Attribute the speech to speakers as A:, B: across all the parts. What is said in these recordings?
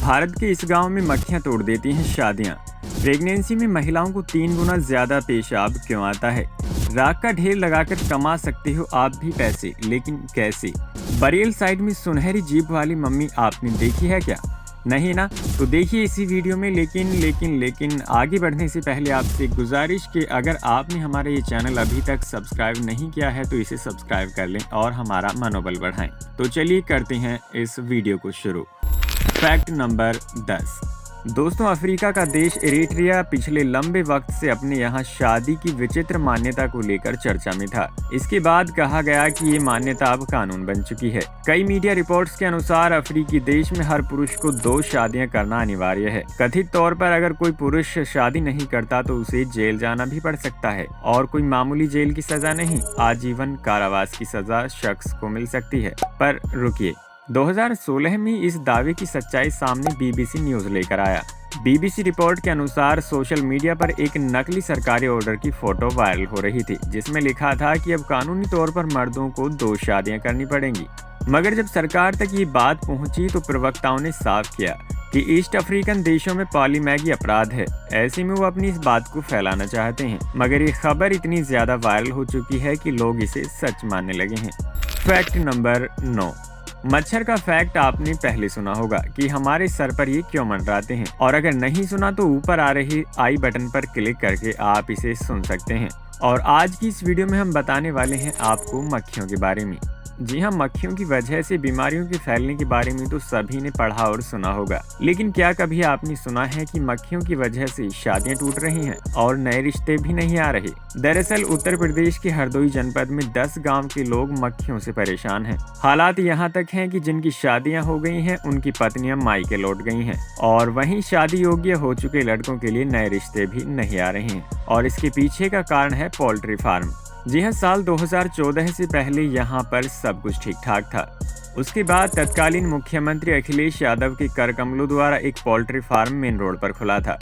A: भारत के इस गांव में मक्खियां तोड़ देती हैं शादियां। प्रेगनेंसी में महिलाओं को 3 गुना ज्यादा पेशाब क्यों आता है? राख का ढेर लगाकर कमा सकते हो आप भी पैसे, लेकिन कैसे? बरेल साइड में सुनहरी जीभ वाली मम्मी आपने देखी है क्या? नहीं ना? तो देखिए इसी वीडियो में। लेकिन आगे बढ़ने से पहले आपसे एक गुजारिश कि अगर आपने हमारा ये चैनल अभी तक सब्सक्राइब नहीं किया है तो इसे सब्सक्राइब कर लें और हमारा मनोबल बढ़ाएं। तो चलिए करते हैं इस वीडियो को शुरू। Fact number 10। दोस्तों, अफ्रीका का देश इरिट्रिया पिछले लंबे वक्त से अपने यहाँ शादी की विचित्र मान्यता को लेकर चर्चा में था। इसके बाद कहा गया कि ये मान्यता अब कानून बन चुकी है। कई मीडिया रिपोर्ट्स के अनुसार अफ्रीकी देश में हर पुरुष को 2 शादियां करना अनिवार्य है। कथित तौर पर अगर कोई पुरुष शादी नहीं करता तो उसे जेल जाना भी पड़ सकता है, और कोई मामूली जेल की सजा नहीं, आजीवन कारावास की सजा शख्स को मिल सकती है। पर रुकिए, 2016 में इस दावे की सच्चाई सामने बीबीसी न्यूज लेकर आया। बीबीसी रिपोर्ट के अनुसार सोशल मीडिया पर एक नकली सरकारी ऑर्डर की फोटो वायरल हो रही थी, जिसमें लिखा था कि अब कानूनी तौर पर मर्दों को 2 शादियां करनी पड़ेंगी। मगर जब सरकार तक ये बात पहुंची तो प्रवक्ताओं ने साफ किया कि ईस्ट अफ्रीकन देशों में पॉलीमैगी अपराध है। ऐसे में वो अपनी इस बात को फैलाना चाहते हैं, मगर ये खबर इतनी ज्यादा वायरल हो चुकी है कि लोग इसे सच मानने लगे हैं। Fact number 9। मच्छर का फैक्ट आपने पहले सुना होगा कि हमारे सर पर ये क्यों मंडराते हैं, और अगर नहीं सुना तो ऊपर आ रही आई बटन पर क्लिक करके आप इसे सुन सकते हैं। और आज की इस वीडियो में हम बताने वाले हैं आपको मक्खियों के बारे में। जी हाँ, मक्खियों की वजह से बीमारियों के फैलने के बारे में तो सभी ने पढ़ा और सुना होगा, लेकिन क्या कभी आपने सुना है कि मक्खियों की वजह से शादियां टूट रही हैं और नए रिश्ते भी नहीं आ रहे? दरअसल उत्तर प्रदेश के हरदोई जनपद में 10 गांव के लोग मक्खियों से परेशान हैं। हालात यहाँ तक हैं कि जिनकी शादियां हो गई हैं उनकी पत्नियां मायके लौट गई हैं, और वहीं शादी योग्य हो चुके लड़कों के लिए नए रिश्ते भी नहीं आ रहे हैं। और इसके पीछे का कारण है पोल्ट्री फार्म। जी हाँ, साल 2014 से पहले यहाँ पर सब कुछ ठीक ठाक था। उसके बाद तत्कालीन मुख्यमंत्री अखिलेश यादव के कर कमलों द्वारा एक पोल्ट्री फार्म मेन रोड पर खुला था,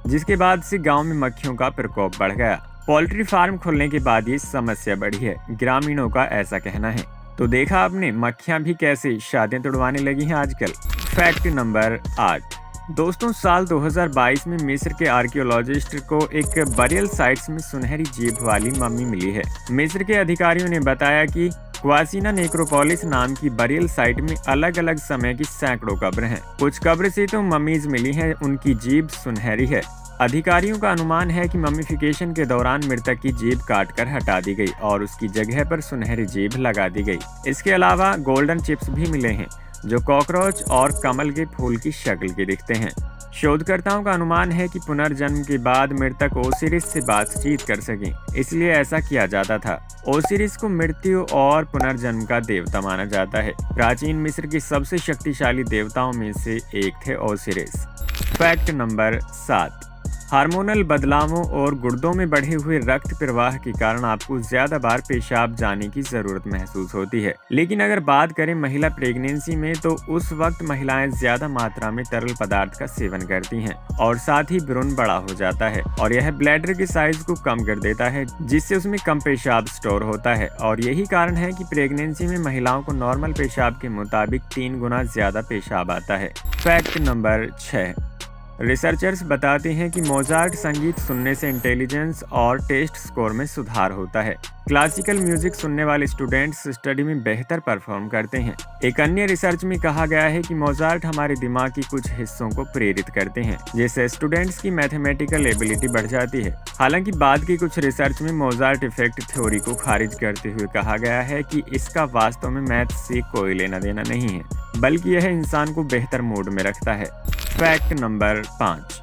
A: जिसके बाद से गांव में मक्खियों का प्रकोप बढ़ गया। पोल्ट्री फार्म खुलने के बाद ये समस्या बढ़ी है, ग्रामीणों का ऐसा कहना है। तो देखा आपने, मक्खियां भी कैसे शादियां तुड़वाने लगी हैं आजकल। Fact number 8। दोस्तों, साल 2022 में मिस्र के आर्कियोलॉजिस्ट को एक बरियल साइट्स में सुनहरी जीभ वाली मम्मी मिली है। मिस्र के अधिकारियों ने बताया कि क्वासीना नेक्रोपोलिस नाम की बरियल साइट में अलग अलग समय की सैकड़ों कब्र हैं। कुछ कब्र से तो मम्मीज मिली हैं, उनकी जीभ सुनहरी है। अधिकारियों का अनुमान है कि मम्मीफिकेशन के दौरान मृतक की जीभ काटकर हटा दी गई और उसकी जगह पर सुनहरी जीभ लगा दी गई। इसके अलावा गोल्डन चिप्स भी मिले हैं, जो कॉकरोच और कमल के फूल की शक्ल के दिखते हैं। शोधकर्ताओं का अनुमान है कि पुनर्जन्म के बाद मृतक ओसिरिस से बातचीत कर सकें, इसलिए ऐसा किया जाता था। ओसिरिस को मृत्यु और पुनर्जन्म का देवता माना जाता है। प्राचीन मिस्र के सबसे शक्तिशाली देवताओं में से एक थे ओसिरिस। Fact number 7। हार्मोनल बदलावों और गुर्दों में बढ़े हुए रक्त प्रवाह के कारण आपको ज्यादा बार पेशाब जाने की जरूरत महसूस होती है। लेकिन अगर बात करें महिला प्रेगनेंसी में, तो उस वक्त महिलाएं ज्यादा मात्रा में तरल पदार्थ का सेवन करती हैं, और साथ ही भ्रूण बड़ा हो जाता है, और यह ब्लैडर के साइज को कम कर देता है, जिससे उसमें कम पेशाब स्टोर होता है। और यही कारण है कि प्रेगनेंसी में महिलाओं को नॉर्मल पेशाब के मुताबिक 3 गुना ज्यादा पेशाब आता है। Fact number 6। रिसर्चर्स बताते हैं कि मोजार्ट संगीत सुनने से इंटेलिजेंस और टेस्ट स्कोर में सुधार होता है। क्लासिकल म्यूजिक सुनने वाले स्टूडेंट्स स्टडी में बेहतर परफॉर्म करते हैं। एक अन्य रिसर्च में कहा गया है कि मोजार्ट हमारे दिमाग की कुछ हिस्सों को प्रेरित करते हैं, जिससे स्टूडेंट्स की मैथमेटिकल एबिलिटी बढ़ जाती है। हालांकि बाद की कुछ रिसर्च में मोजार्ट इफेक्ट थ्योरी को खारिज करते हुए कहा गया है कि इसका वास्तव में मैथ से कोई लेना देना नहीं है, बल्कि यह इंसान को बेहतर मूड में रखता है। Fact number 5।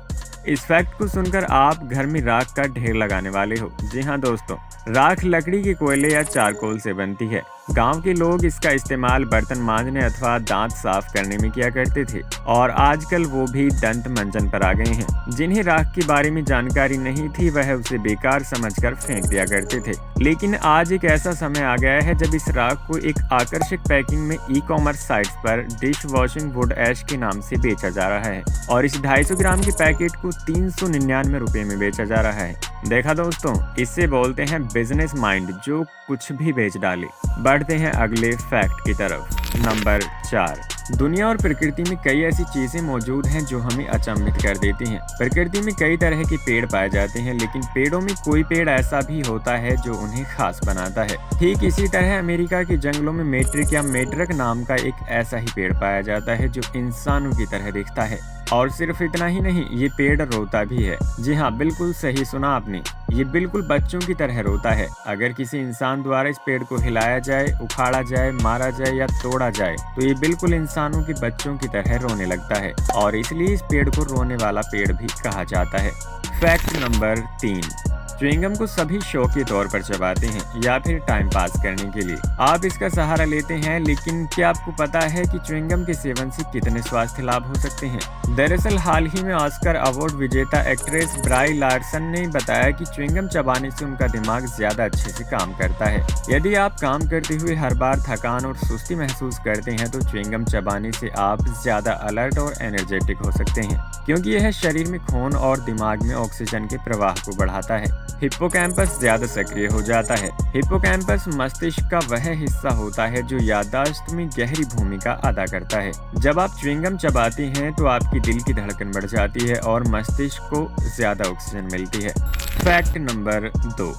A: इस फैक्ट को सुनकर आप घर में राख का ढेर लगाने वाले हो। जी हाँ दोस्तों, राख लकड़ी के कोयले या चारकोल से बनती है। गांव के लोग इसका इस्तेमाल बर्तन मांजने अथवा दांत साफ करने में किया करते थे, और आजकल वो भी दंत मंजन पर आ गए हैं। जिन्हें राख के बारे में जानकारी नहीं थी वह उसे बेकार समझकर फेंक दिया करते थे। लेकिन आज एक ऐसा समय आ गया है जब इस राख को एक आकर्षक पैकिंग में ई-कॉमर्स साइट्स पर डिश वॉशिंग वुड ऐश के नाम से बेचा जा रहा है, और इस 250 ग्राम के पैकेट को 399 रुपए में बेचा जा रहा है। देखा दोस्तों, इससे बोलते हैं बिजनेस माइंड, जो कुछ भी बेच डाले। बढ़ते हैं अगले फैक्ट की तरफ। नंबर 4। दुनिया और प्रकृति में कई ऐसी चीजें मौजूद हैं जो हमें अचंभित कर देती हैं। प्रकृति में कई तरह के पेड़ पाए जाते हैं, लेकिन पेड़ों में कोई पेड़ ऐसा भी होता है जो उन्हें खास बनाता है। ठीक इसी तरह अमेरिका के जंगलों में मेट्रिक या मेड्रक नाम का एक ऐसा ही पेड़ पाया जाता है जो इंसानों की तरह दिखता है। और सिर्फ इतना ही नहीं, ये पेड़ रोता भी है। जी हाँ, बिल्कुल सही सुना आपने, ये बिल्कुल बच्चों की तरह रोता है। अगर किसी इंसान द्वारा इस पेड़ को हिलाया जाए, उखाड़ा जाए, मारा जाए या तोड़ा जाए तो ये बिल्कुल इंसानों के बच्चों की तरह रोने लगता है, और इसलिए इस पेड़ को रोने वाला पेड़ भी कहा जाता है। फैक्ट नंबर 3, च्युइंगम को सभी शौक के तौर पर चबाते हैं या फिर टाइम पास करने के लिए। आप इसका सहारा लेते हैं, लेकिन क्या आपको पता है कि च्युइंगम के सेवन से कितने स्वास्थ्य लाभ हो सकते हैं? दरअसल हाल ही में ऑस्कर अवार्ड विजेता एक्ट्रेस ब्राई लार्सन ने बताया कि च्युइंगम चबाने से उनका दिमाग ज्यादा अच्छे से काम करता है। यदि आप काम करते हुए हर बार थकान और सुस्ती महसूस करते हैं तो च्युइंगम चबाने से आप ज्यादा अलर्ट और एनर्जेटिक हो सकते हैं, क्योंकि यह शरीर में खून और दिमाग में ऑक्सीजन के प्रवाह को बढ़ाता है। हिप्पोकैम्पस ज्यादा सक्रिय हो जाता है। हिप्पोकैम्पस मस्तिष्क का वह हिस्सा होता है जो याददाश्त में गहरी भूमिका अदा करता है। जब आप च्युइंगम चबाते हैं तो आपकी दिल की धड़कन बढ़ जाती है और मस्तिष्क को ज्यादा ऑक्सीजन मिलती है। फैक्ट नंबर 2,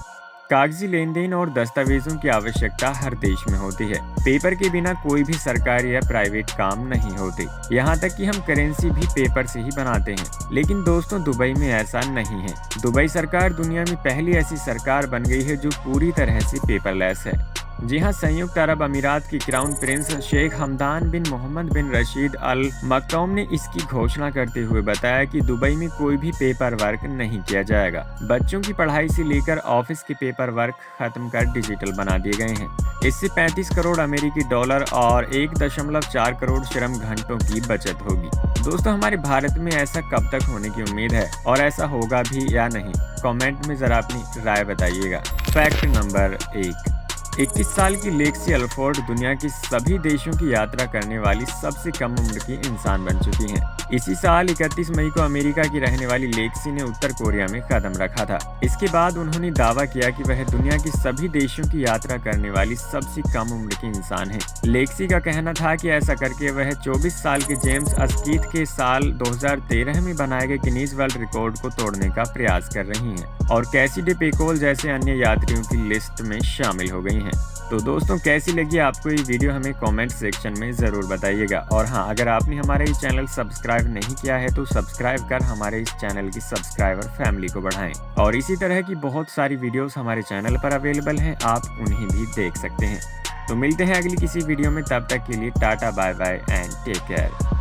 A: कागजी लेन देन और दस्तावेजों की आवश्यकता हर देश में होती है। पेपर के बिना कोई भी सरकारी या प्राइवेट काम नहीं होते। यहाँ तक कि हम करेंसी भी पेपर से ही बनाते हैं। लेकिन दोस्तों, दुबई में ऐसा नहीं है। दुबई सरकार दुनिया में पहली ऐसी सरकार बन गई है जो पूरी तरह से पेपरलेस है। जी हाँ, संयुक्त अरब अमीरात के क्राउन प्रिंस शेख हमदान बिन मोहम्मद बिन रशीद अल मक्तूम ने इसकी घोषणा करते हुए बताया कि दुबई में कोई भी पेपर वर्क नहीं किया जाएगा। बच्चों की पढ़ाई से लेकर ऑफिस के पेपर वर्क खत्म कर डिजिटल बना दिए गए हैं। इससे 35 करोड़ अमेरिकी डॉलर और 1.4 करोड़ श्रम घंटों की बचत होगी। दोस्तों, हमारे भारत में ऐसा कब तक होने की उम्मीद है और ऐसा होगा भी या नहीं? कमेंट में जरा अपनी राय बताइएगा। फैक्ट नंबर 1, 21 साल की लेक्सी अल्फोर्ड दुनिया के सभी देशों की यात्रा करने वाली सबसे कम उम्र की इंसान बन चुकी हैं। इसी साल 31 मई को अमेरिका की रहने वाली लेक्सी ने उत्तर कोरिया में कदम रखा था। इसके बाद उन्होंने दावा किया कि वह दुनिया के सभी देशों की यात्रा करने वाली सबसे कम उम्र की इंसान है। लेक्सी का कहना था कि ऐसा करके वह 24 साल के जेम्स अस्कीथ के साल 2013 में बनाए गए गिनीज वर्ल्ड रिकॉर्ड को तोड़ने का प्रयास कर रही हैं और कैसिडी पेकोल जैसे अन्य यात्रियों की लिस्ट में शामिल हो गई हैं। तो दोस्तों, कैसी लगी आपको ये वीडियो हमें कमेंट सेक्शन में ज़रूर बताइएगा। और हाँ, अगर आपने हमारा ये चैनल सब्सक्राइब नहीं किया है तो सब्सक्राइब कर हमारे इस चैनल की सब्सक्राइबर फैमिली को बढ़ाएं। और इसी तरह की बहुत सारी वीडियोस हमारे चैनल पर अवेलेबल हैं, आप उन्हें भी देख सकते हैं। तो मिलते हैं अगली किसी वीडियो में, तब तक के लिए tata bye bye and take care.